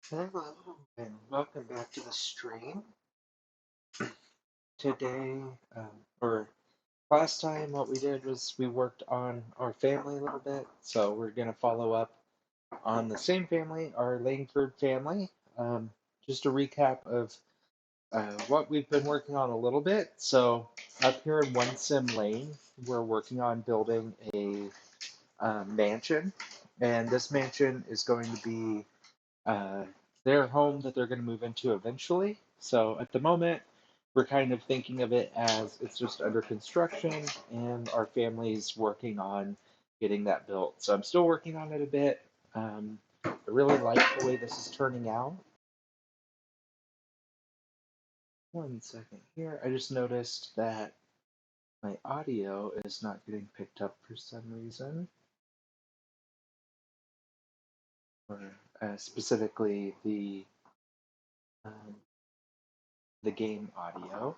Hello, and welcome back to the stream. Today, or last time, what we did was we worked on our family a little bit. So we're going to follow up on the same family, our Langford family. Um, just a recap of what we've been working on a little bit. So up here in One Sim Lane, we're working on building a mansion, and this mansion is going to be uh, their home that they're going to move into eventually. So at the moment, we're kind of thinking of it as it's just under construction and our family's working on getting that built. So I'm still working on it a bit. I really like the way this is turning out. One second here. I just noticed that my audio is not getting picked up for some reason, or specifically um, the game audio.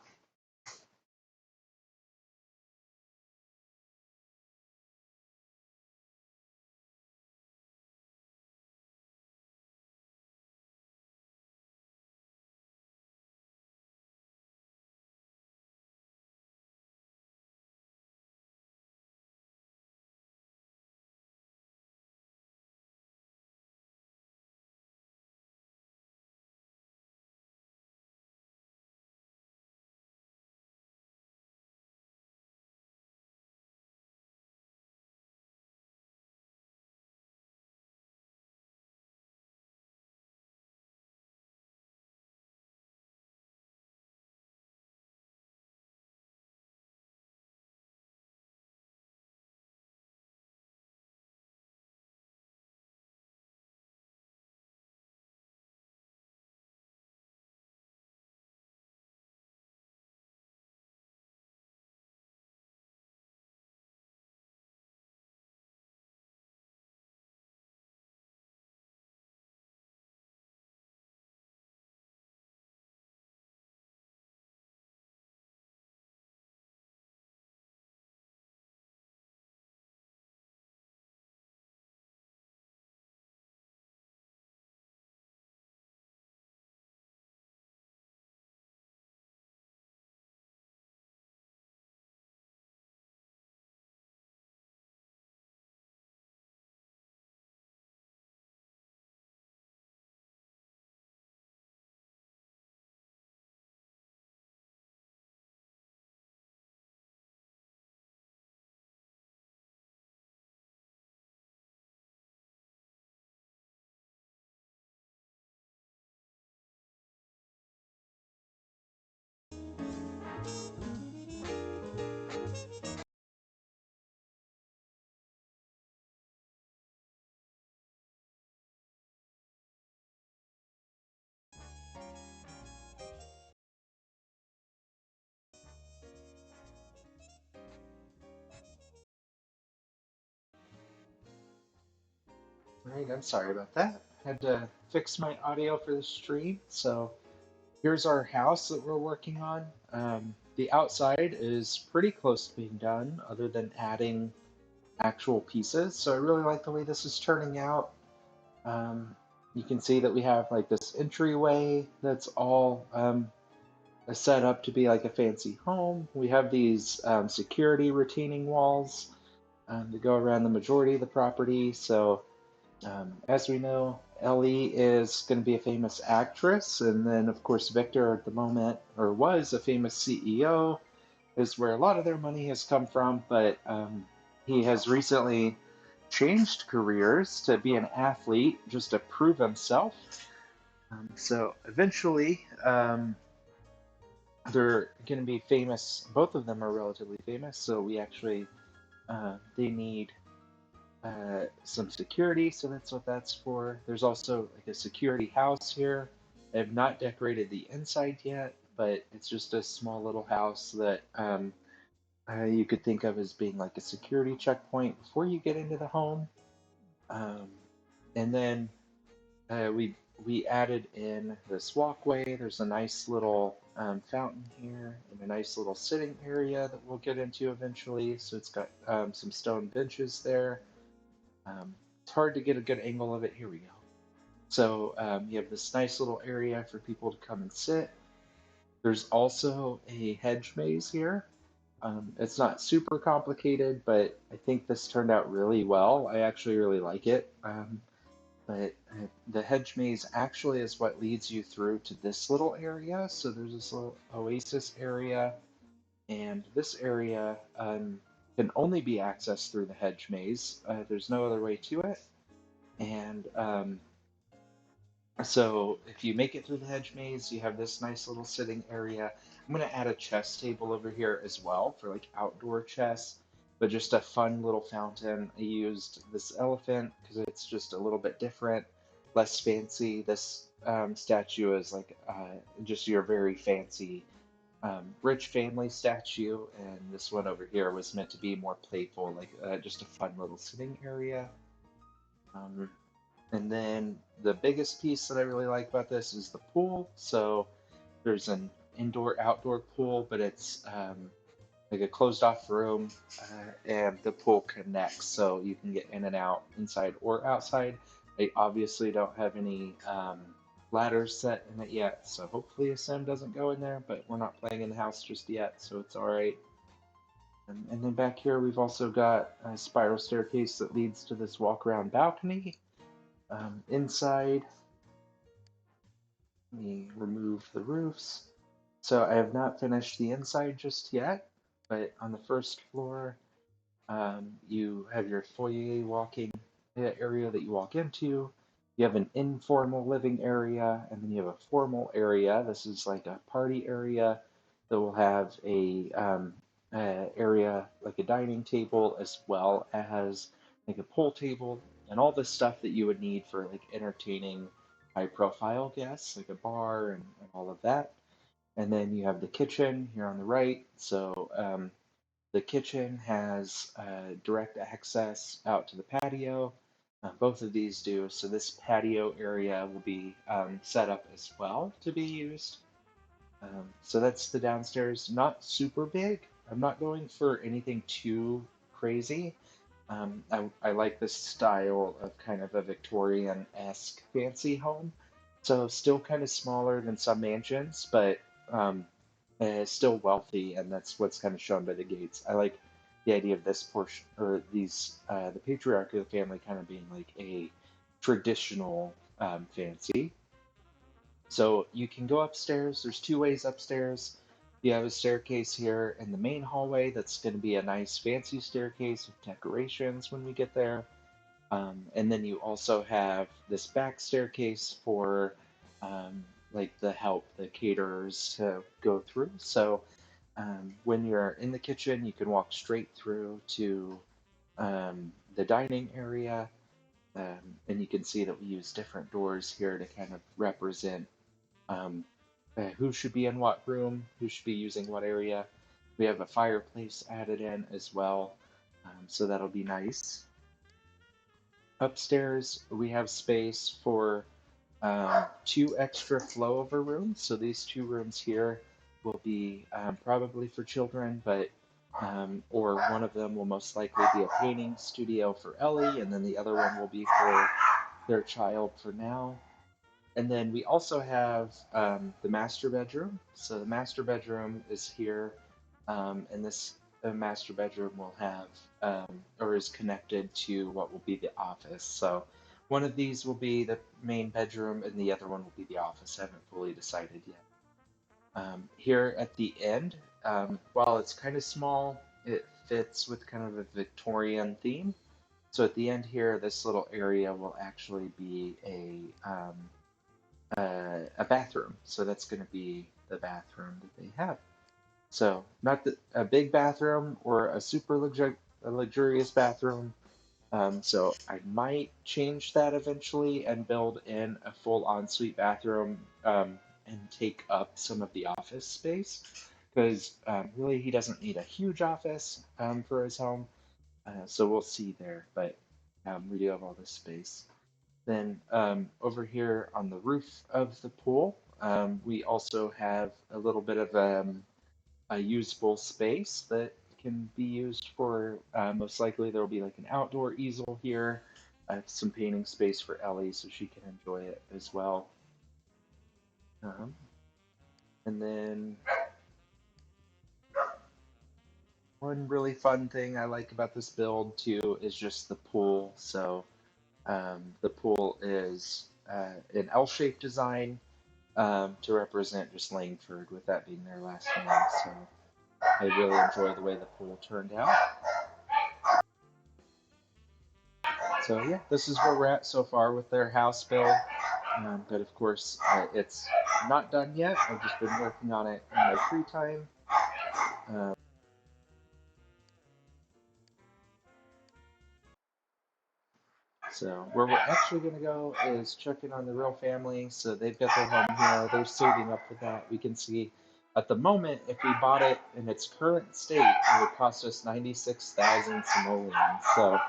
Right, I'm sorry about that. Had to fix my audio for the stream. So here's our house that we're working on. The outside is pretty close to being done, other than adding actual pieces. So I really like the way this is turning out. Um, you can see that we have like this entryway that's all set up to be like a fancy home. We have these security retaining walls that go around the majority of the property. So as we know, Ellie is going to be a famous actress, and then of course Victor at the moment, or was a famous CEO, is where a lot of their money has come from. But he has recently changed careers to be an athlete just to prove himself. So eventually, they're going to be famous. Both of them are relatively famous, so we actually they need some security, so that's what that's for. There's also like a security house here. I have not decorated the inside yet, but it's just a small little house that you could think of as being like a security checkpoint before you get into the home. Um, and then we added in this walkway. There's a nice little fountain here and a nice little sitting area that we'll get into eventually. So it's got some stone benches there. Um, it's hard to get a good angle of it. Here we go. So you have this nice little area for people to come and sit. There's also a hedge maze here. It's not super complicated, but I think this turned out really well. I actually really like it. But the hedge maze actually is what leads you through to this little area. So there's this little oasis area, and this area can only be accessed through the hedge maze. There's no other way to it. And so if you make it through the hedge maze, you have this nice little sitting area. I'm going to add a chess table over here as well for like outdoor chess, but just a fun little fountain. I used this elephant because it's just a little bit different, less fancy. This statue is like just your very fancy rich family statue, and this one over here was meant to be more playful, like just a fun little sitting area. Um, and then the biggest piece that I really like about this is the pool. So there's an indoor outdoor pool, but it's like a closed off room, and the pool connects so you can get in and out inside or outside. I obviously don't have any ladders set in it yet, so hopefully a sim doesn't go in there, but we're not playing in the house just yet, so it's all right. And then back here, we've also got a spiral staircase that leads to this walk around balcony. Inside, let me remove the roofs. So I have not finished the inside just yet, but on the first floor, you have your foyer walking area that you walk into. You have an informal living area, and then you have a formal area. This is like a party area that will have a area like a dining table as well as like a pool table and all the stuff that you would need for like entertaining high profile guests, like a bar and all of that. And then you have the kitchen here on the right. So the kitchen has direct access out to the patio. Both of these do. So this patio area will be set up as well to be used. So that's the downstairs. Not super big. I'm not going for anything too crazy. I like this style of kind of a Victorian-esque fancy home. So still kind of smaller than some mansions, but um, still wealthy, and that's what's kind of shown by the gates. I like the idea of this portion, or these, the patriarch of the family kind of being like a traditional fancy. So you can go upstairs. There's two ways upstairs. You have a staircase here in the main hallway that's going to be a nice fancy staircase with decorations when we get there. And then you also have this back staircase for like the caterers to go through. So when you're in the kitchen, you can walk straight through to the dining area. And you can see that we use different doors here to kind of represent um, who should be in what room, who should be using what area. We have a fireplace added in as well, so that'll be nice. Upstairs, we have space for two extra flow over rooms. So these two rooms here will be probably for children, but or one of them will most likely be a painting studio for Ellie, and then the other one will be for their child for now. And then we also have the master bedroom. So the master bedroom is here, and this master bedroom will have or is connected to what will be the office. So one of these will be the main bedroom, and the other one will be the office. I haven't fully decided yet. Here at the end, while it's kind of small, it fits with kind of a Victorian theme. So at the end here, this little area will actually be a bathroom. So that's going to be the bathroom that they have. So not a big bathroom or a super luxurious bathroom. So I might change that eventually and build in a full ensuite bathroom and take up some of the office space because really he doesn't need a huge office for his home. So we'll see there, but we do have all this space. Then over here on the roof of the pool, we also have a little bit of a usable space that can be used for most likely there will be like an outdoor easel here. I have some painting space for Ellie so she can enjoy it as well. Um, and then one really fun thing I like about this build too is just the pool. So the pool is an L-shaped design to represent just Langford, with that being their last name. So I really enjoy the way the pool turned out. So yeah, this is where we're at so far with their house build. But of course, it's not done yet. I've just been working on it in my free time. Um, so where we're actually going to go is check in on the real family. So they've got their home here. They're saving up for that. We can see at the moment, if we bought it in its current state, it would cost us 96,000 simoleons. So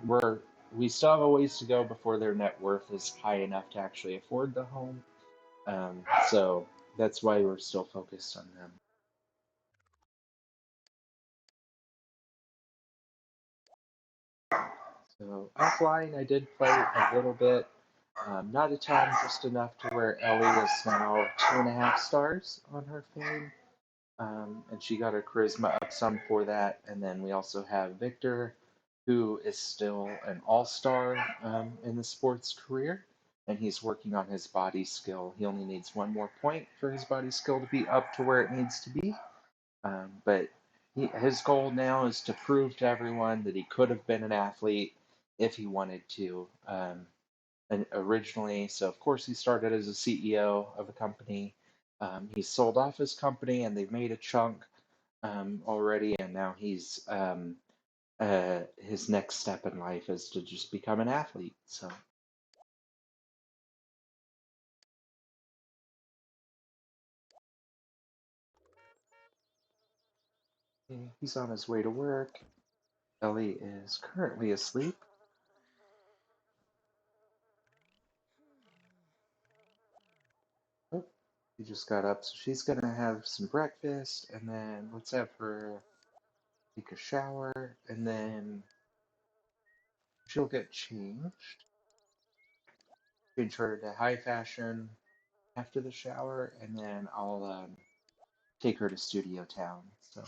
we're we still have a ways to go before their net worth is high enough to actually afford the home. So that's why we're still focused on them. So offline, I did play a little bit, not a ton, just enough to where Ellie is now 2.5 stars on her fame, and she got her charisma up some for that. And then we also have Victor, who is still an all-star in the sports career, and he's working on his body skill. He only needs one more point for his body skill to be up to where it needs to be. But his goal now is to prove to everyone that he could have been an athlete if he wanted to. And originally, so of course he started as a CEO of a company. He sold off his company, and they've made a chunk already. And now his next step in life is to just become an athlete. So yeah, he's on his way to work. Ellie is currently asleep. Oh, she just got up, so she's gonna have some breakfast, and then let's have her take a shower, and then she'll get changed. Change her to high fashion after the shower, and then I'll take her to Studio Town. So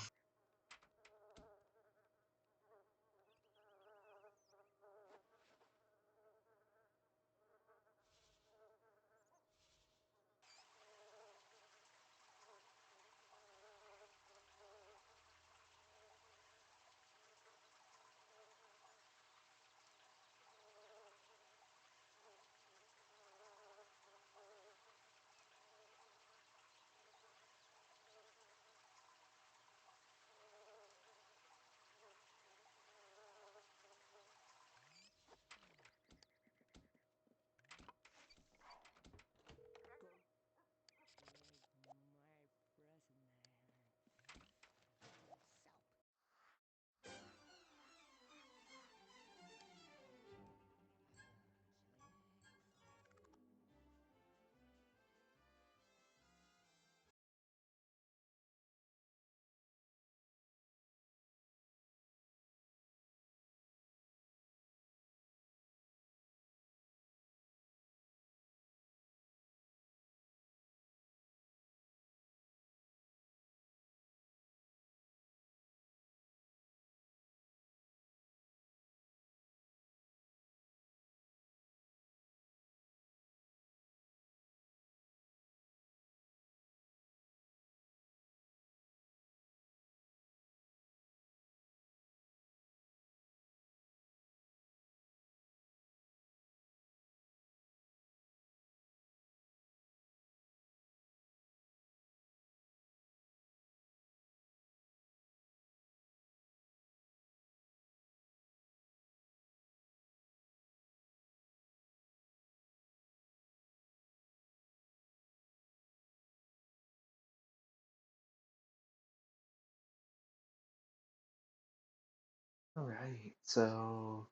all right, so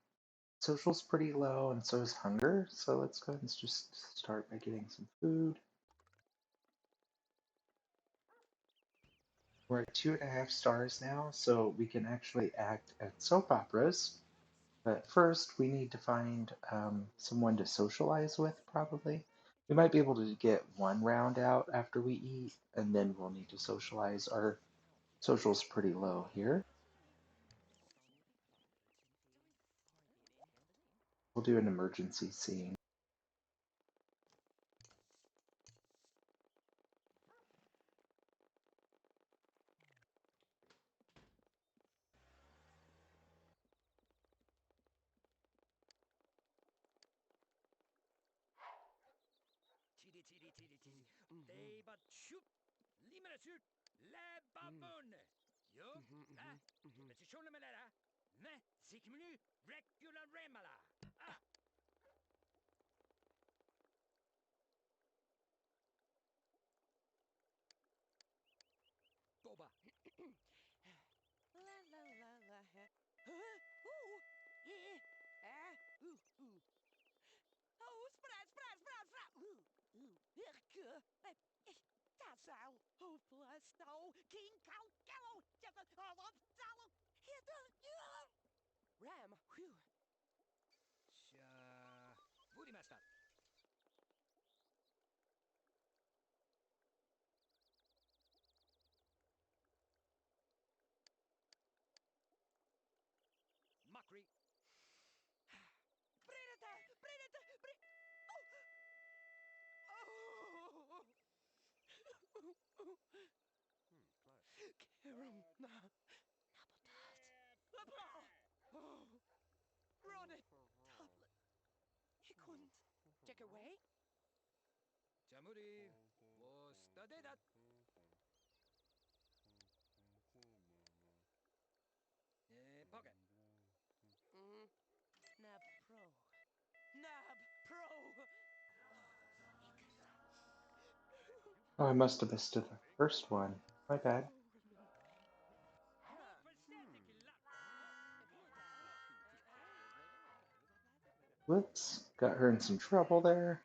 social's pretty low, and so is hunger. So let's go ahead and just start by getting some food. We're at 2.5 stars now, so we can actually act at soap operas. But first, we need to find someone to socialize with, probably. We might be able to get one round out after we eat, and then we'll need to socialize. Our social's pretty low here. We'll do an emergency scene. Oh, I must have missed the first one. My bad. Whoops, got her in some trouble there.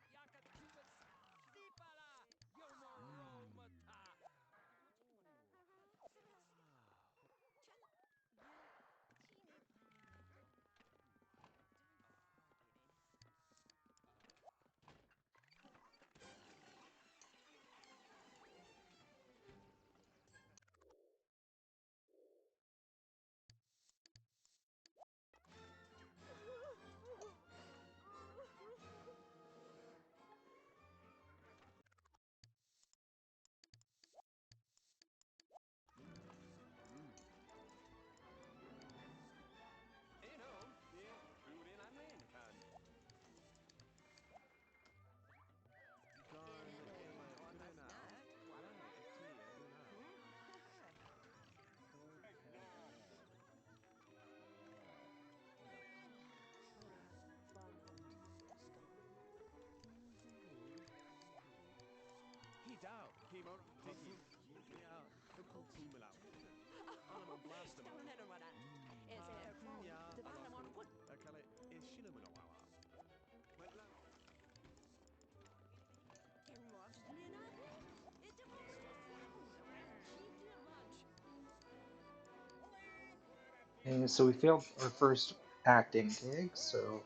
And so we failed our first acting gig, so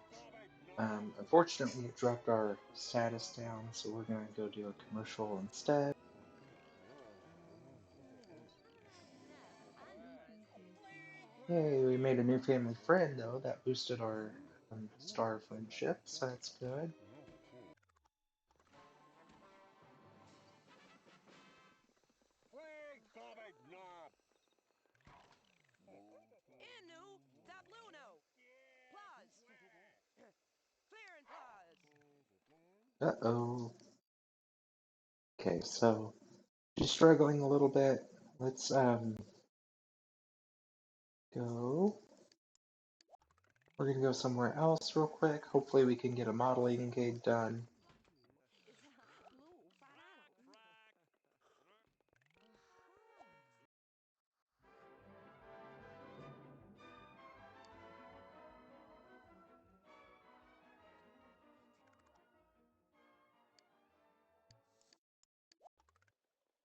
unfortunately it dropped our status down, so we're gonna go do a commercial instead. Yay, we made a new family friend though, that boosted our star friendship, so that's good. Uh-oh. Okay, so just struggling a little bit. Let's go. We're gonna go somewhere else real quick. Hopefully we can get a modeling gig done.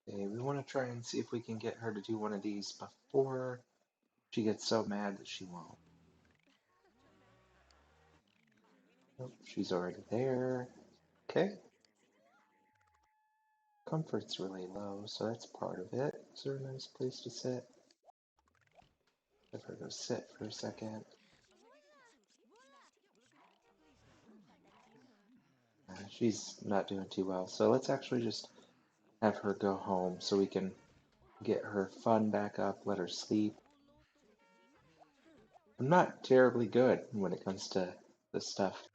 Okay, we want to try and see if we can get her to do one of these before she gets so mad that she won't. Oh, she's already there. Okay. Comfort's really low, so that's part of it. Is there a nice place to sit? Have her go sit for a second. She's not doing too well, so let's actually just have her go home so we can get her fun back up, let her sleep. I'm not terribly good when it comes to this stuff.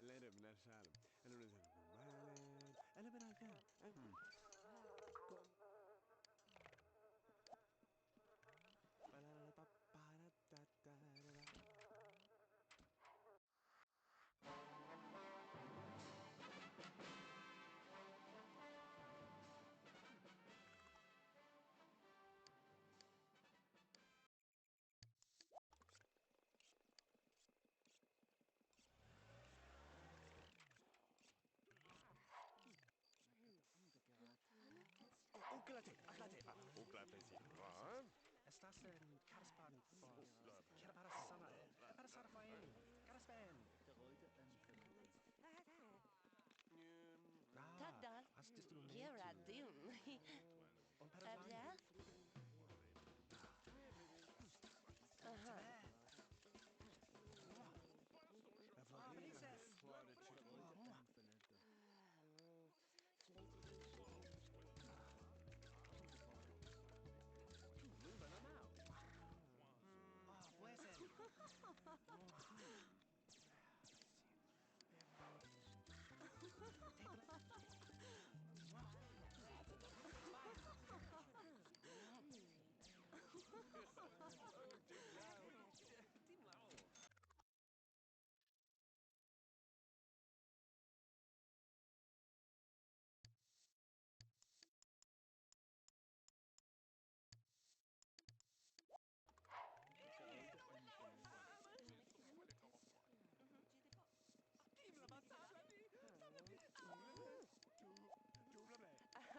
Let him, that's Adam. Tadda, Geradin. Abda? Aha.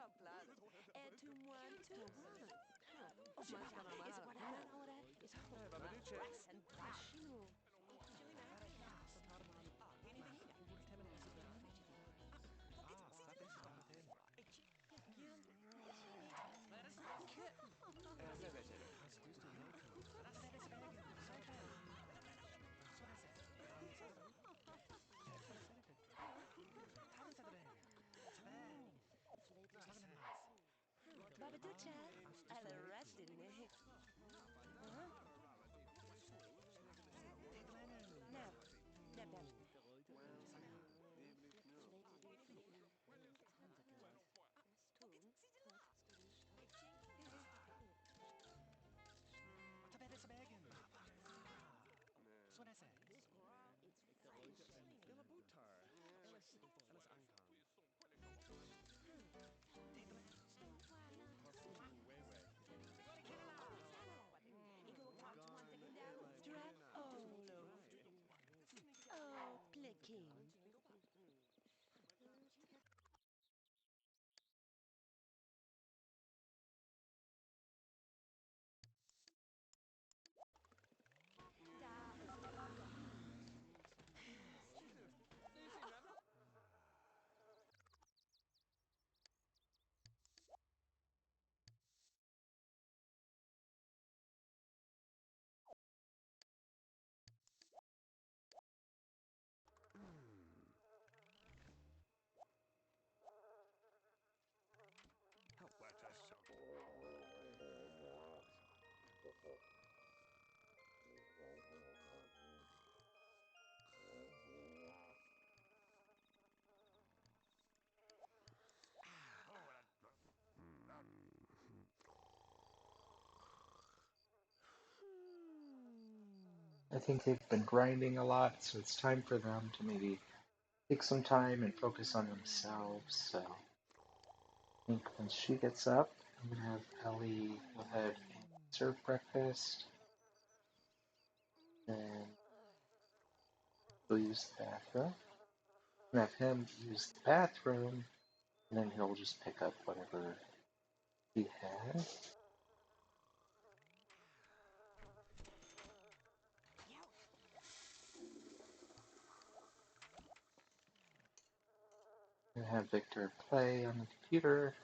Applause. Et tu one two. Of my God, is what I is press and trash. Babaducha, I'll arrest in it. Huh? No, no, no. Drop all of. Oh, plicking. I think they've been grinding a lot, so it's time for them to maybe take some time and focus on themselves. So I think when she gets up, I'm gonna have Ellie go ahead and serve breakfast, and go use the bathroom. And have him use the bathroom, and then he'll just pick up whatever he has. And have Victor play on the computer,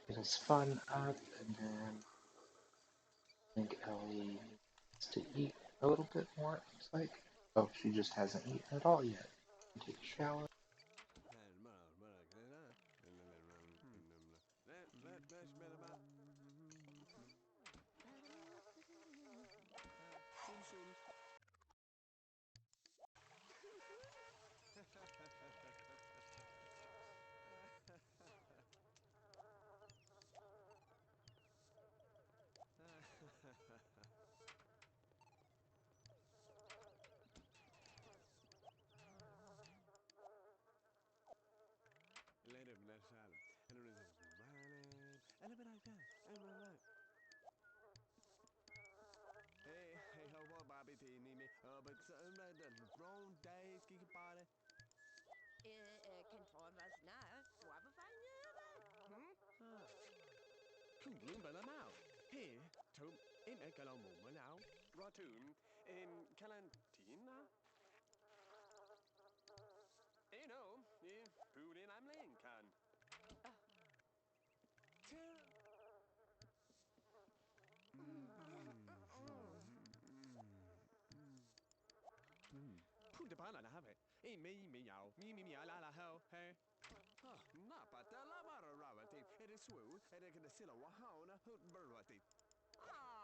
get his fun up, and then I think Ellie needs to eat a little bit more, it looks like. Oh, she just hasn't eaten at all yet. Take a shower. Hey, hey, how about Bobby Teeny me? But the wrong days, kick body. Kan tror was na, wappe fange. Cool, but I'm out. Hey, Tom, in a calamu now. Rotun, in Calantina? Hey, no, who in I'm Lincoln. Put the pan on a habit. Hey, me, yow, me, la la hell, hey. Oh, not but the lava rabbit. It is swoo, and I can still a wahona, hoot burwati. Ah.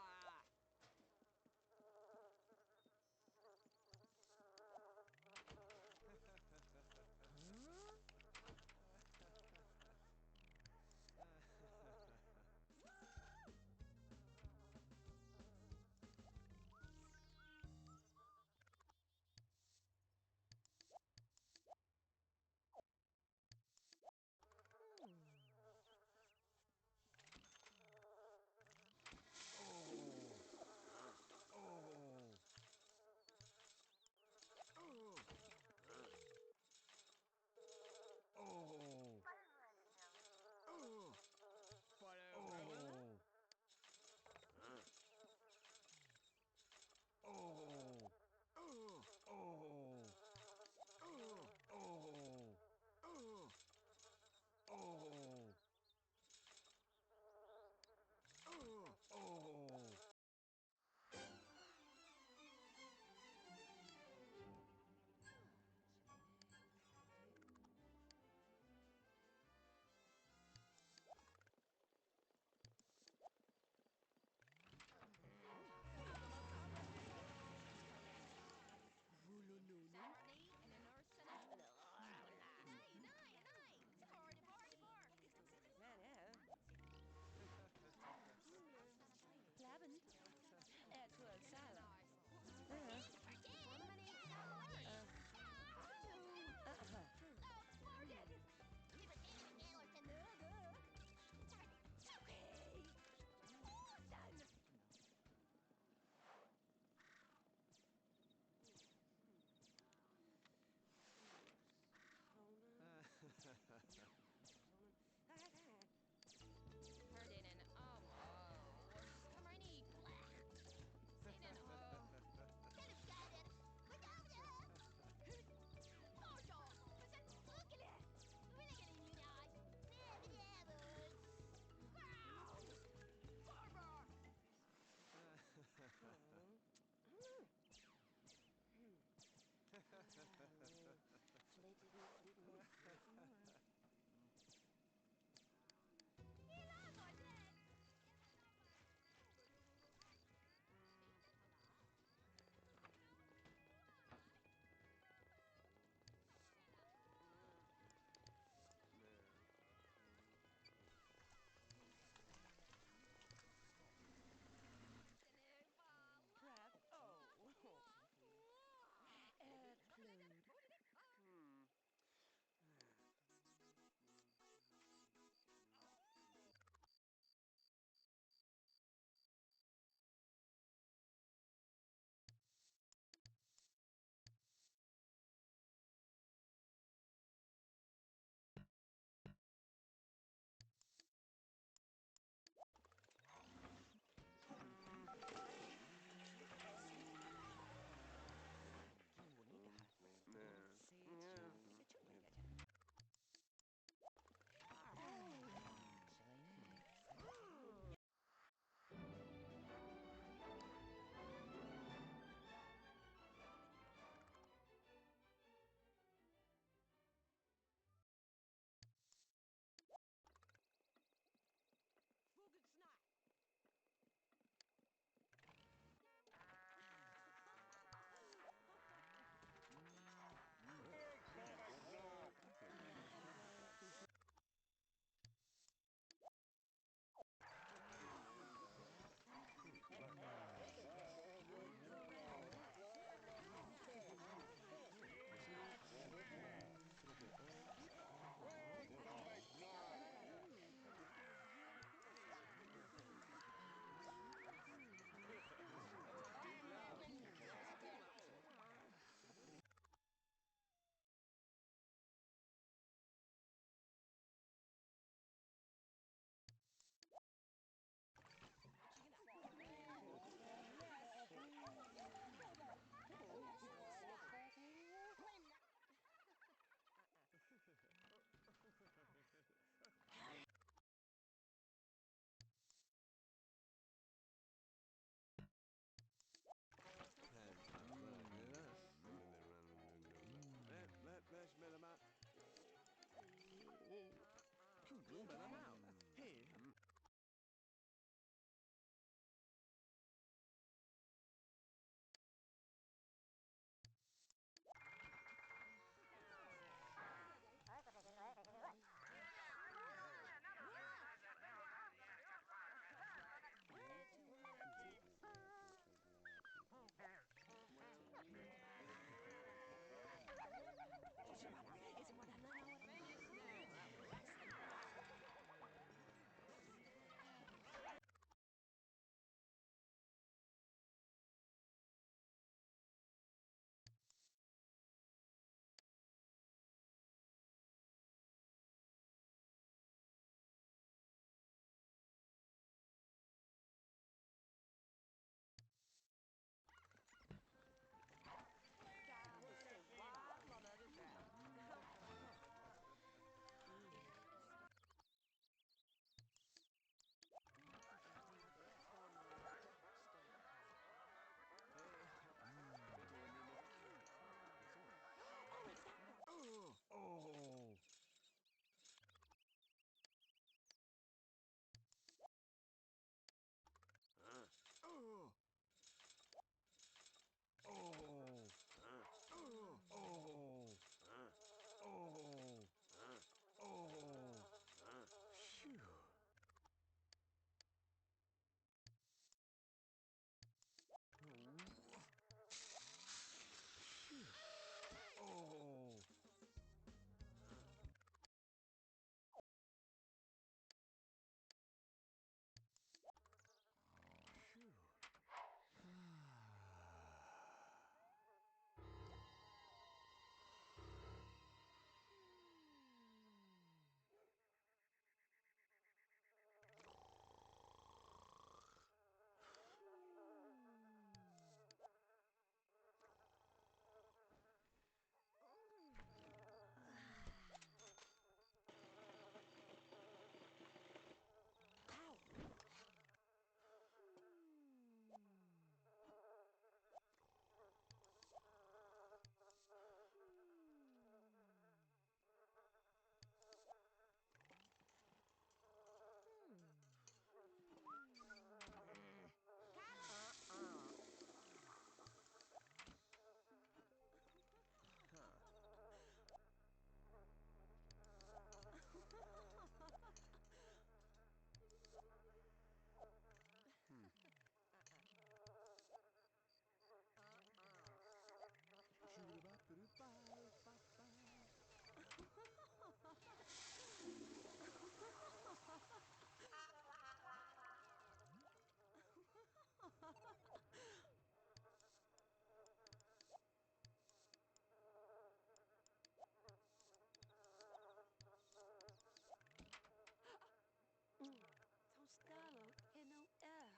Toscano et non air.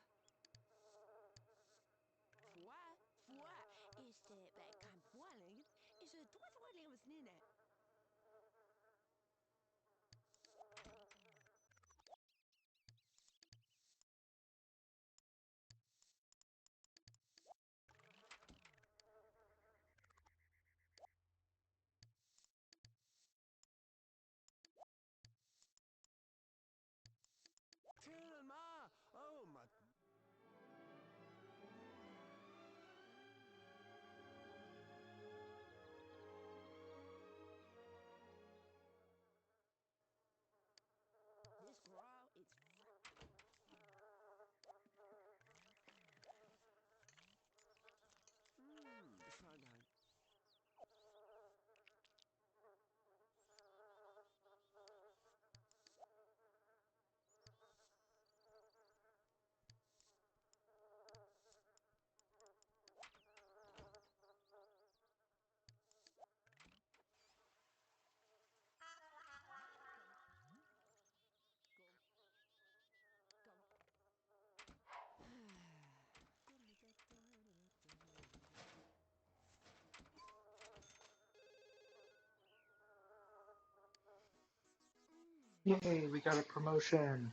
Foi, foi. Este bij Kampwaling is het doorverwarring was niet. Tillma! Oh, my. This girl is Fräulein. Yay, we got a promotion.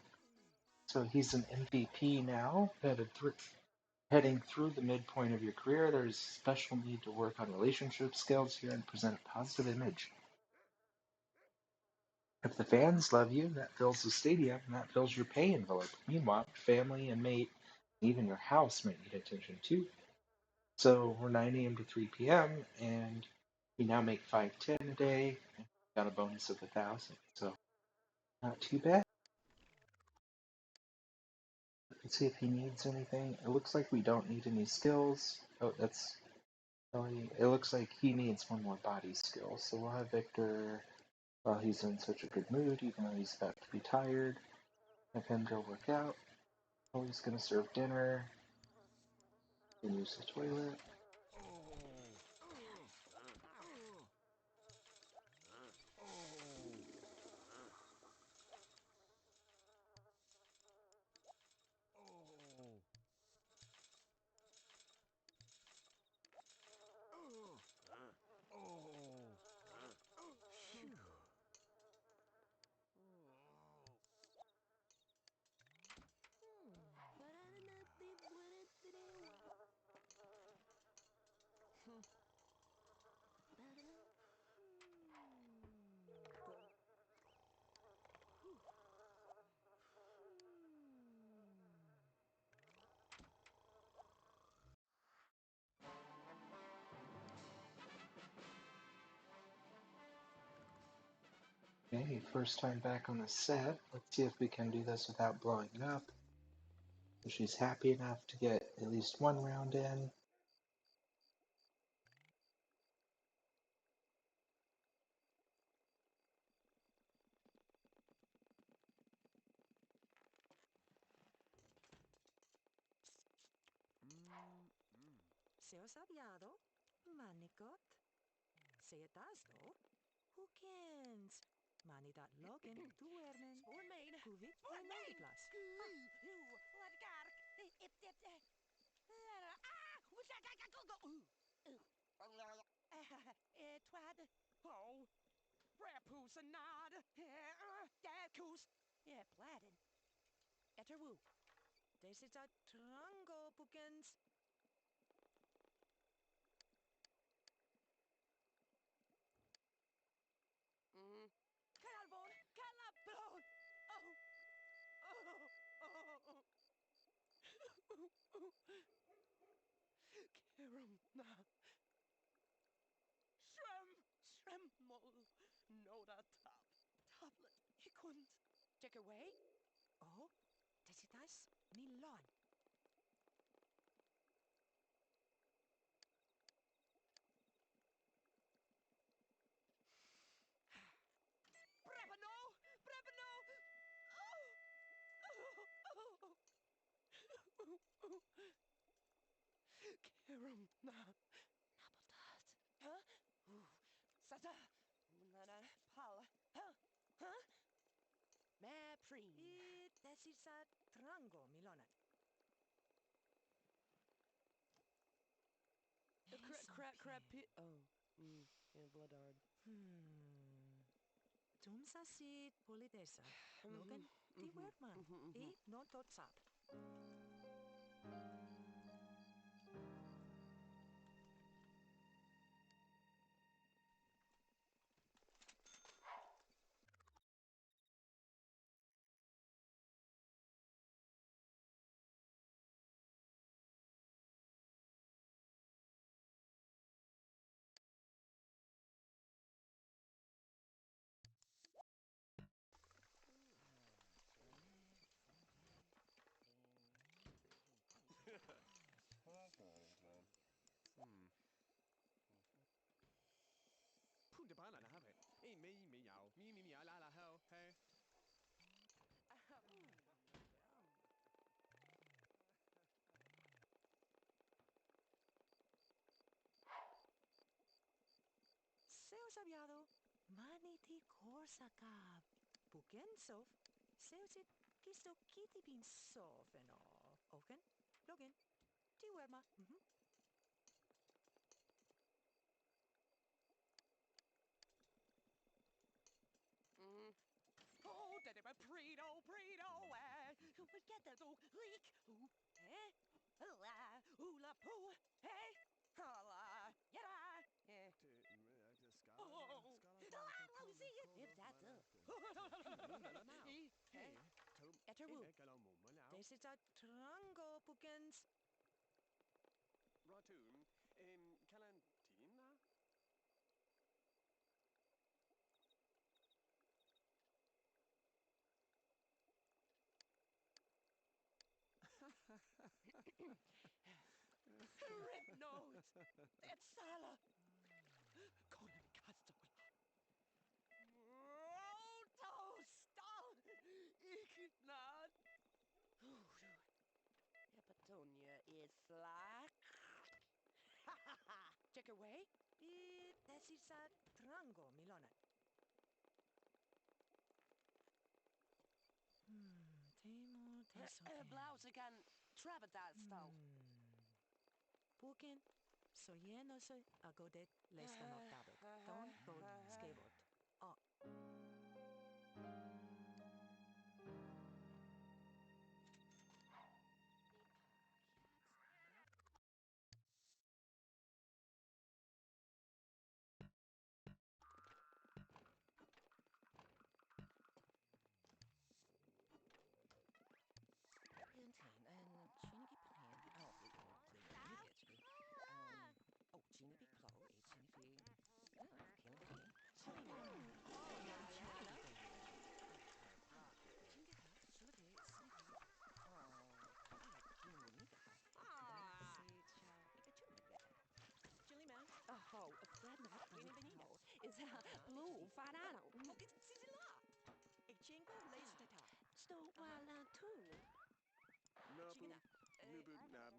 So he's an MVP now, heading through the midpoint of your career. There's special need to work on relationship skills here and present a positive image. If the fans love you, that fills the stadium, and that fills your pay envelope. Meanwhile, family and mate, even your house might need attention too. So we're 9 a.m. to 3 p.m. and we now make 510 a day. And got a bonus of 1,000, so not too bad. Let's see if he needs anything. It looks like we don't need any skills. Oh, that's Ellie. It looks like he needs one more body skill. So we'll have Victor, while he's in such a good mood, even though he's about to be tired, have him go work out. Oh, he's gonna serve dinner and use the toilet. Okay, first time back on the set. Let's see if we can do this without blowing it up. So she's happy enough to get at least one round in. Se ho sabbiado, manicot. Se etasto, hoekens. Manidat logen, duermen. Spoormeen. Kuvik en nogeplas. Wat kark. Twad. Oh, Rapoos and Nod. Dad Coos. Ja, pladen. Etterwoo. This is a trango, boekens. Kalabon. Kalabon. Oh. Kerum na. Shremmel. No da top. Tablet. Hikund. Take away. Oh, tesitas milon. Brabano. Brabano. Kerum na. Nabotat. Huh? Sasa. Nana. Pal. Huh? Huh? Ma preen. This is a trango, milonat. Crap pit. Oh. Yeah, bloodard. Tumsa sit polidesa. Logan, di werman. I no totsap. Put the banana have it. Hey, me meow. Me meow la la ho. Hey. Se ho sabbiado. Maniti corsacab. Bukensof. Se ho sit kisto kitty bin sof en all. Oken. Logan. Di werma. Oh, daddy, my Predo. We get that old leak. Ooh, eh? Hula, hula poo. Hey, holla, yada. Eh. Oh, let me see it. If that's up. Etterwu. This is a trango bookends. Rotun, Calantina? Red nose. That's Sala. Colin Castle. Toast. Ignat. Epitonia is like. Check away. This is a trango, Milona. Temo, Blausigan Travadalstall. Puken, sojenose agodet lestanoktabek. Don bod skevot. Oh. Oh, Fred not is a blue farano. Echingo leistata. Sto wala tun. Nabum, Nubum Nab,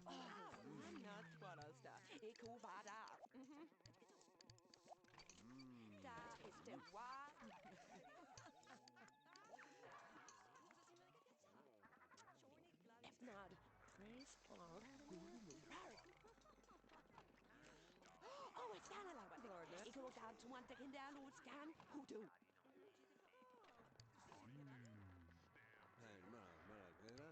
Oh, I'm not what I sta. Eco vada. Da is the wa. If not, please for. Oh, it's not allowed. Eco gods want to get down with scan. Who do? Hey, Maragera,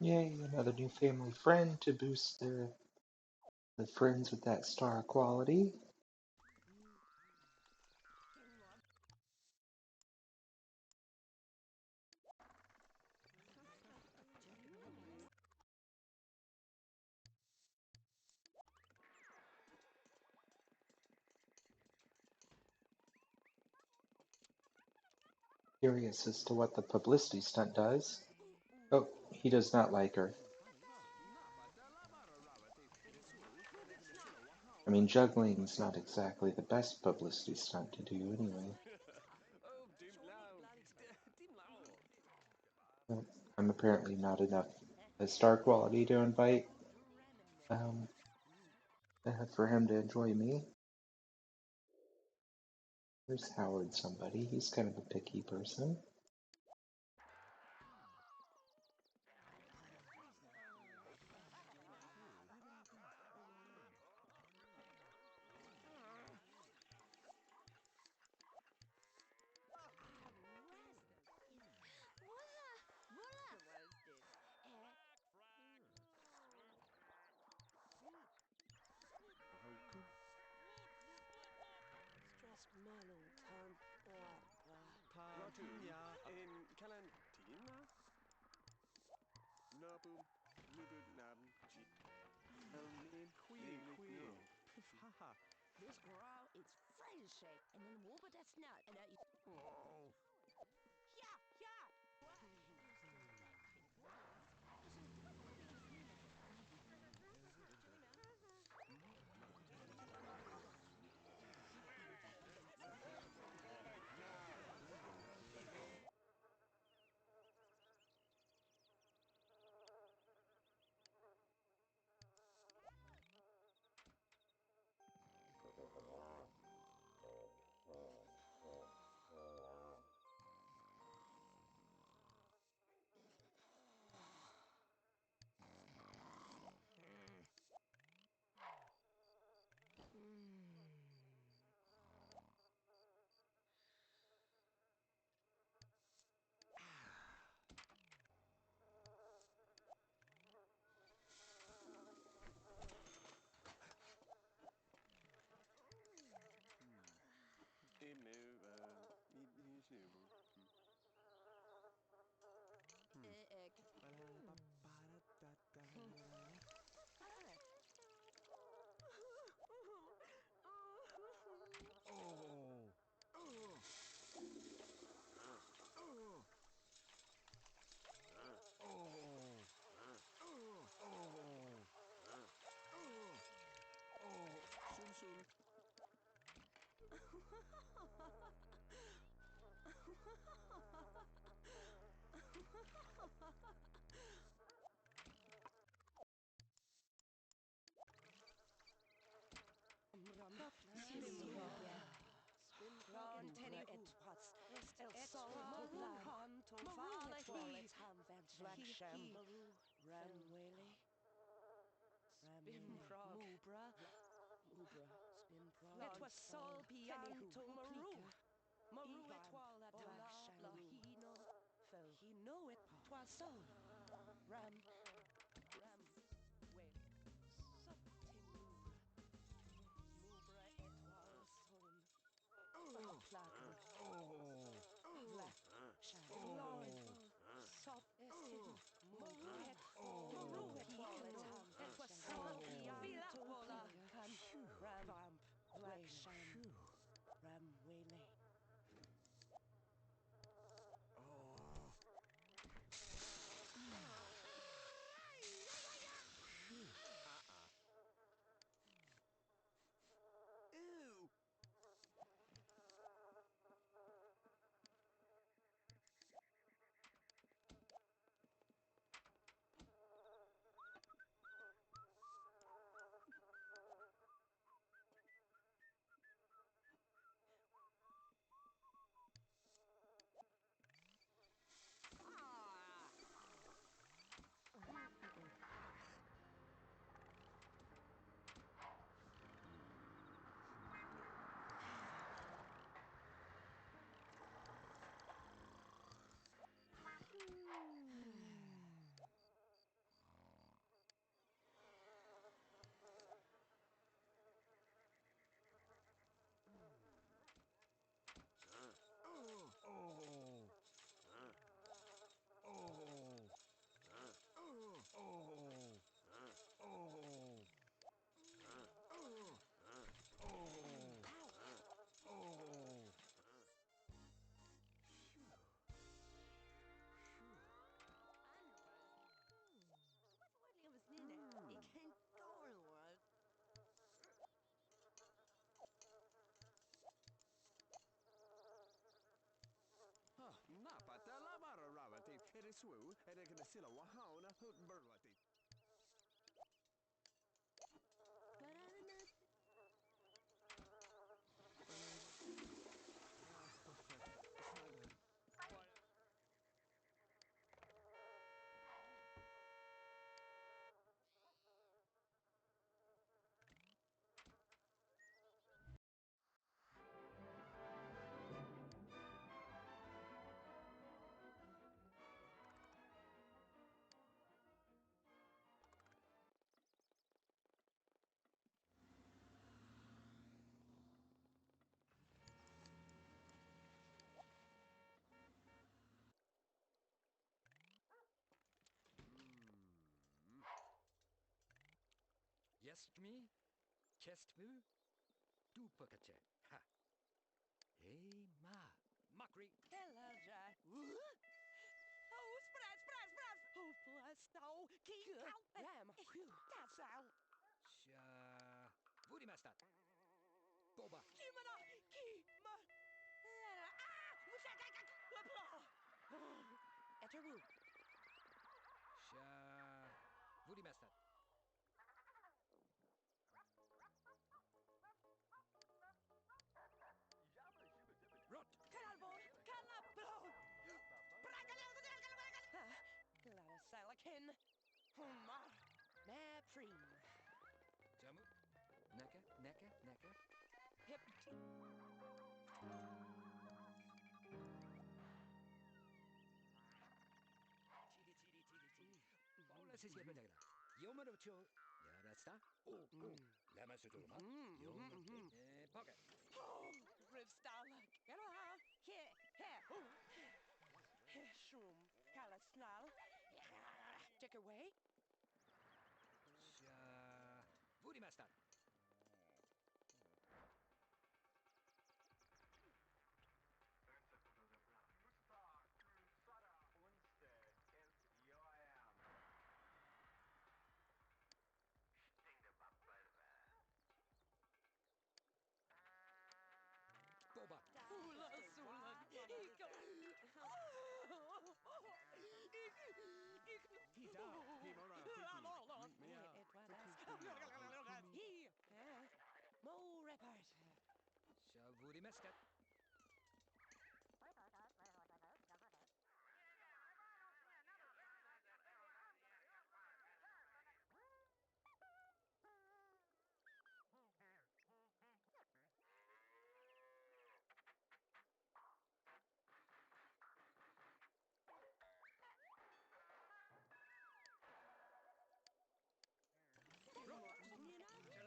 Yay, another new family friend to boost the friends with that star quality. Curious as to what the publicity stunt does. Oh, he does not like her. I mean, juggling's not exactly the best publicity stunt to do anyway. Oh, dim loud. But I'm apparently not enough star quality to invite for him to enjoy me. There's Howard somebody. He's kind of a picky person. Stress Malung Tan. Rotunya, Calantina? Nabum, Nubum Nab, Queen. Haha. This girl is friendship, and then Wooba that's not. And that. Oh. Ron Tenny Edwards, El Sol Maruhan, Maru Wallet, Black Shambaloo, Ram Whaley, Spin Prog, Mubra, it was Sol Pianto Maru, Maru Etwal Atala, Lahino, he know it, twas Sol, Ram, Whaley, Subtin Mubra Etwal Son. Platinum. Black Shadow. Soft Maruet. Maruet Wallet. It was Salpianto. Ram Vamp. Black Sham. Ram Waylay. Ew! Napa Talamara Ravati, it is swoo, and I can silla Wahauna, Burlati. Yes, me? Chest mu? Du pakache. Ha. Hey, ma. Makri. Hello, Jack. Oh, spread. Oh, bless. Oh, keep out. Ram. That's out. Sha. Vurimasta. Boba. Kimana. Kima. Eteru. Sha. Vurimasta. Rot. Kanalbord. Kanalbord. Lara Salakin. Humar. Maprim. Jamu. Naka. Hip. Chiri. Bola se siapa dah. Yomaro cho. Yarasta. Oh. Lama sutulma. Yomaro. Pocket. Oh, Rivstala. Here. Shroom. Kalasnal. Take away. Sha. Vurimasta. Repart. Shavurimastat.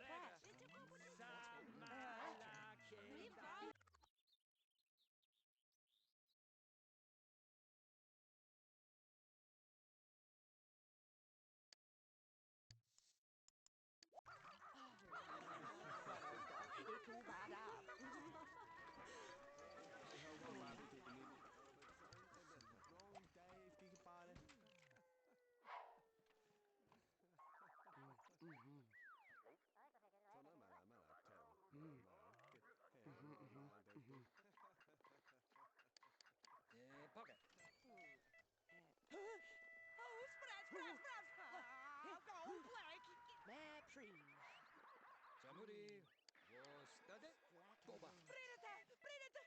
Celegra. Samalakita. Ikubada. Wrong Dave, Gigabody. Pocket. Oh, spread, spread, spread. Go, Blake. Map freeze. Jamuri. Wostade. Boba. Brinete, brinete,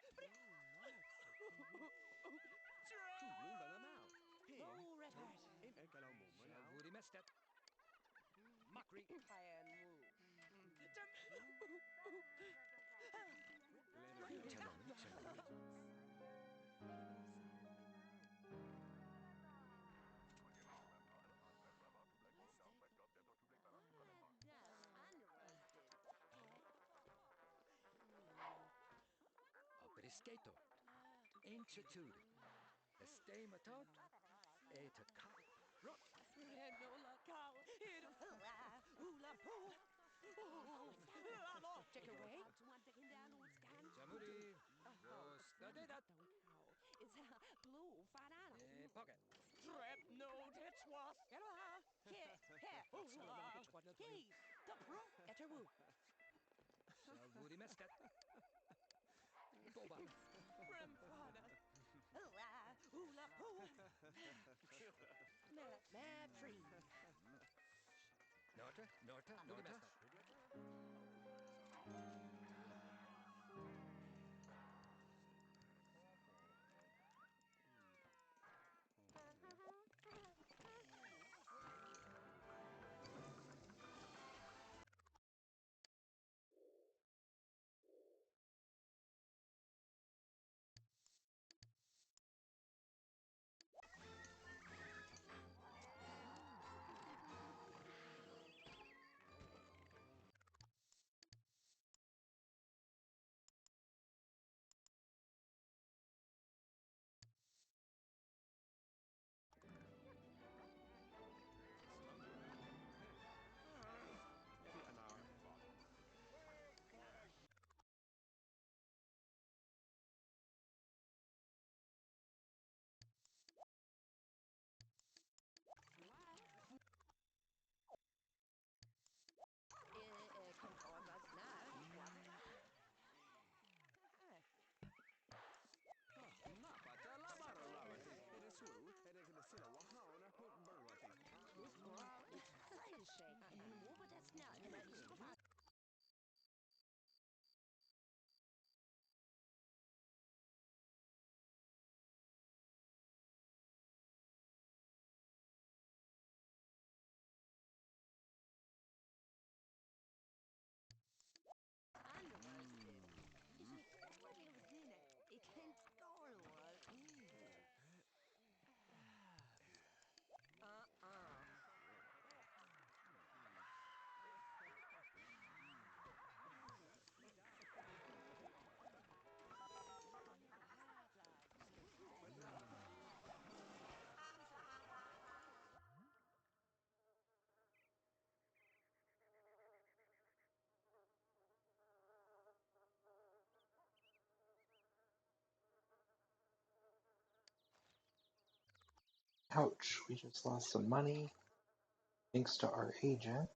Oh, repart. Shavurimastat. Makri. Cayenne woo. Brisketo. Intutude. Estay matot. Eta kap. Rot. Renola cow. Hula poo. Take away. Jamuri. Wostade dat. It's blue banana. Pocket. Trap no that's was. Hit, hit. Keys. The pro. At your woo. Shavurimastat. Boba. Grandfather. Hula poo. Map free. Norta. Norta. Norta. Control us now. It can't go. Ouch, we just lost some money thanks to our agent.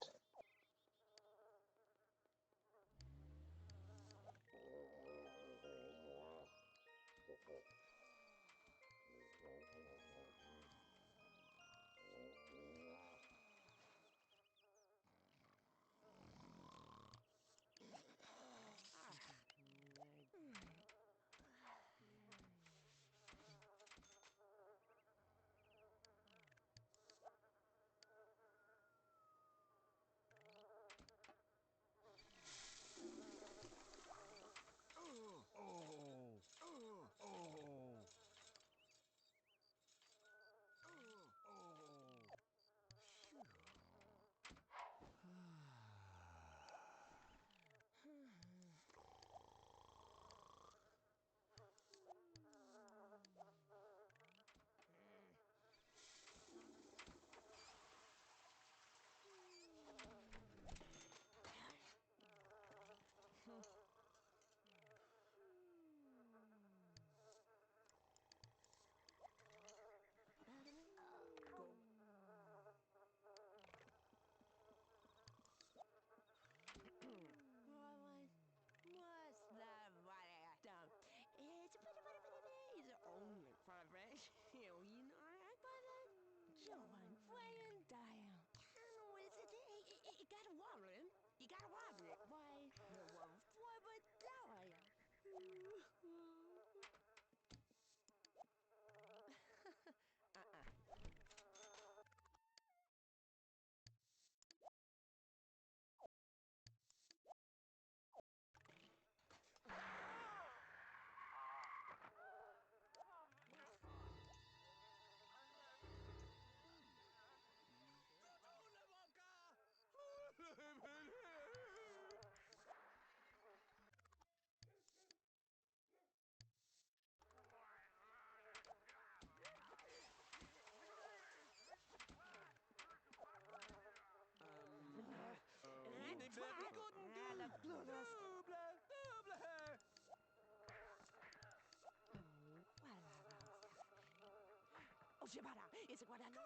Oh, Shibara, is it what I know?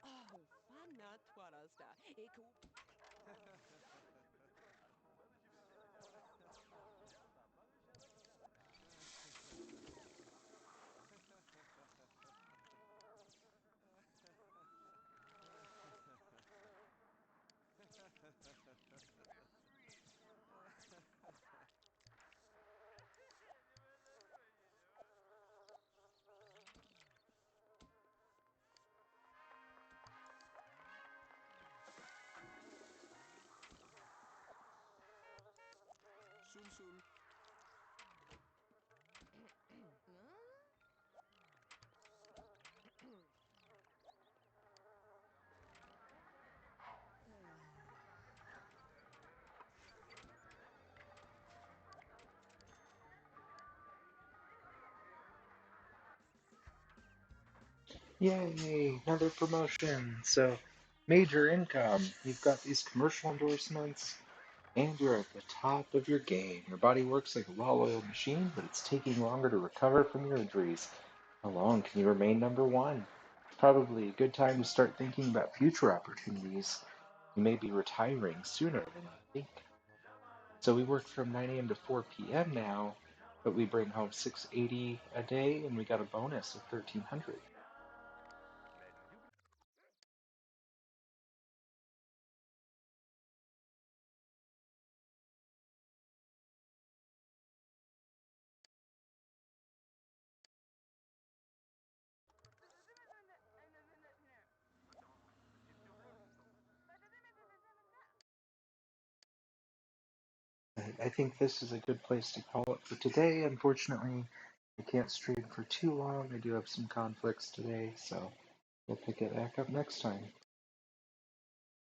Oh, fana twarasta. Eku. Sul sul. Yay, another promotion. So, major income. You've got these commercial endorsements, and you're at the top of your game. Your body works like a well-oiled machine, but it's taking longer to recover from your injuries. How long can you remain number one? It's probably a good time to start thinking about future opportunities. You may be retiring sooner than you think. So we work from 9 a.m. to 4 p.m. now, but we bring home 680 a day, and we got a bonus of 1300. I think this is a good place to call it for today. Unfortunately, I can't stream for too long. I do have some conflicts today, so we'll pick it back up next time.